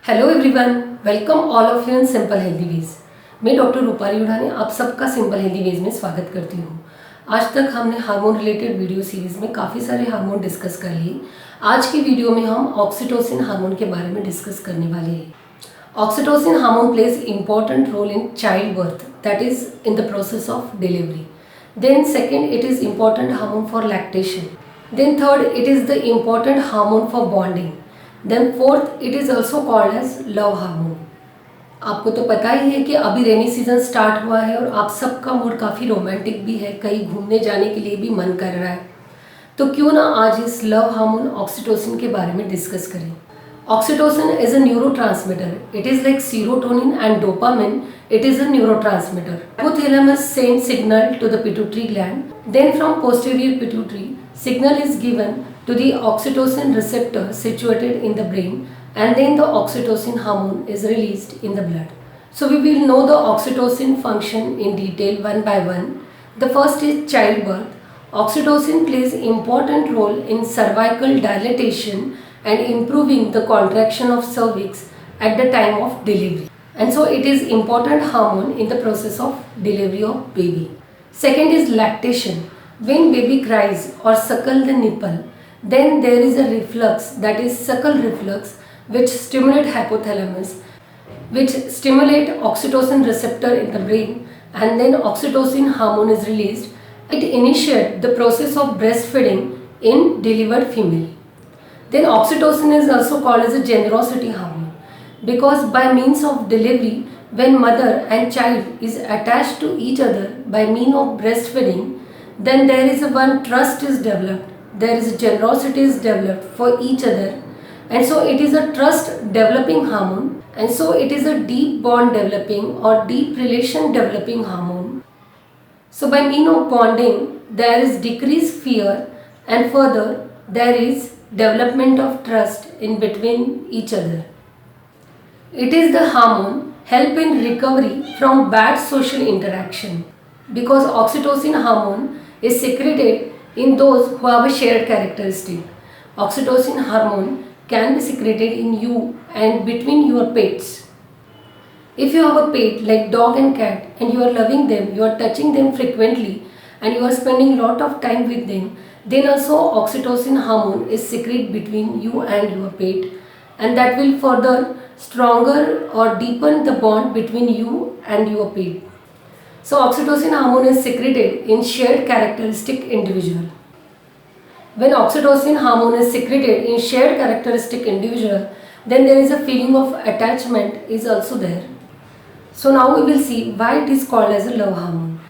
Hello everyone, welcome all of you in simple healthy veg. मैं doctor Rupali Udane आप सबका simple healthy veg में स्वागत करती हूँ। आज तक हमने हार्मोन रिलेटेड वीडियो सीरीज में काफ़ी सारे हार्मोन डिस्कस कर लिए। आज की वीडियो में हम ऑक्सीटोसिन हार्मोन के बारे में डिस्कस करने वाले हैं। Oxytocin hormone plays important role in childbirth, that is in the process of delivery. Then second, it is important hormone for lactation. Then third, it is the important hormone for bonding. Then fourth, it is also called as love hormone. आपको तो पता ही है कि अभी rainy season start हुआ है और आप सबका मूड काफ़ी रोमांटिक भी है, कहीं घूमने जाने के लिए भी मन कर रहा है। तो क्यों ना आज इस लव हार्मोन ऑक्सीटोसिन के बारे में डिस्कस करें। Oxytocin is a neurotransmitter. It is like serotonin and dopamine. It is a neurotransmitter. Hypothalamus sends signal to the pituitary gland. Then from posterior pituitary, signal is given to the oxytocin receptor situated in the brain, and then the oxytocin hormone is released in the blood. So we will know the oxytocin function in detail one by one. The first is childbirth. Oxytocin plays important role in cervical dilatation and improving the contraction of cervix at the time of delivery. And so it is important hormone in the process of delivery of baby. Second is lactation. When baby cries or suckle the nipple, then there is a reflux, that is suckle reflux, which stimulate hypothalamus, which stimulate oxytocin receptor in the brain, and then oxytocin hormone is released. It initiates the process of breastfeeding in delivered female. Then oxytocin is also called as a generosity hormone because by means of delivery, when mother and child is attached to each other by means of breastfeeding, then there is one trust is developed, there is a generosity is developed for each other, and so it is a trust developing hormone, and so it is a deep bond developing or deep relation developing hormone. So by means of bonding, there is decreased fear, and further there is development of trust in between each other. It is the hormone help in recovery from bad social interaction because oxytocin hormone is secreted in those who have a shared characteristic. Oxytocin hormone can be secreted in you and between your pets. If you have a pet like dog and cat and you are loving them, you are touching them frequently and you are spending lot of time with them, then also oxytocin hormone is secreted between you and your pet, and that will further stronger or deepen the bond between you and your pet. So oxytocin hormone is secreted in shared characteristic individual. When oxytocin hormone is secreted in shared characteristic individual, then there is a feeling of attachment is also there. So now we will see why it is called as a love hormone.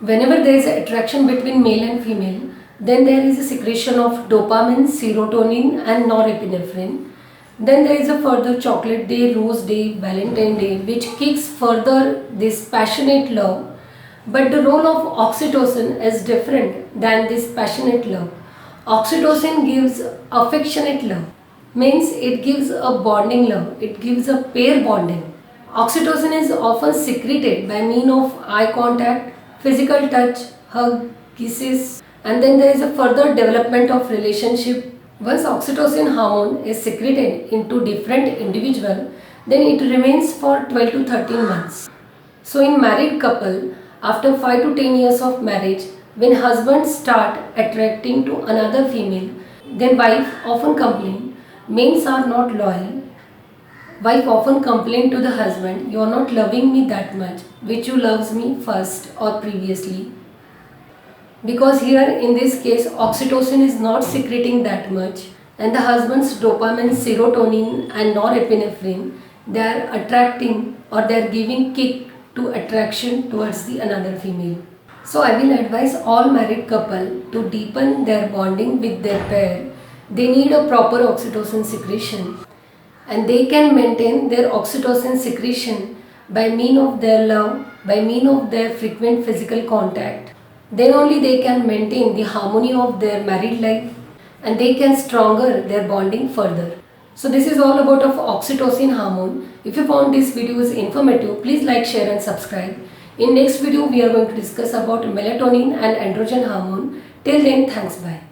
Whenever there is an attraction between male and female, then there is a secretion of dopamine, serotonin and norepinephrine. Then there is a further chocolate day, rose day, Valentine day, which kicks further this passionate love. But the role of oxytocin is different than this passionate love. Oxytocin gives affectionate love, means it gives a bonding love, it gives a pair bonding. Oxytocin is often secreted by means of eye contact, physical touch, hug, kisses, and then there is a further development of relationship. Once oxytocin hormone is secreted into different individual, then it remains for 12 to 13 months. So in married couple, after 5 to 10 years of marriage, when husbands start attracting to another female, then wife often complain, men are not loyal. Wife often complain to the husband, you are not loving me that much, which you loves me first or previously. Because here in this case oxytocin is not secreting that much, and the husband's dopamine, serotonin and norepinephrine, they are attracting or they are giving kick to attraction towards the another female. So I will advise all married couple to deepen their bonding with their pair. They need a proper oxytocin secretion, and they can maintain their oxytocin secretion by means of their love, by means of their frequent physical contact. Then only they can maintain the harmony of their married life, and they can stronger their bonding further. So this is all about of oxytocin hormone. If you found this video is informative, please like, share and subscribe. In next video we are going to discuss about melatonin and androgen hormone. Till then, thanks, bye.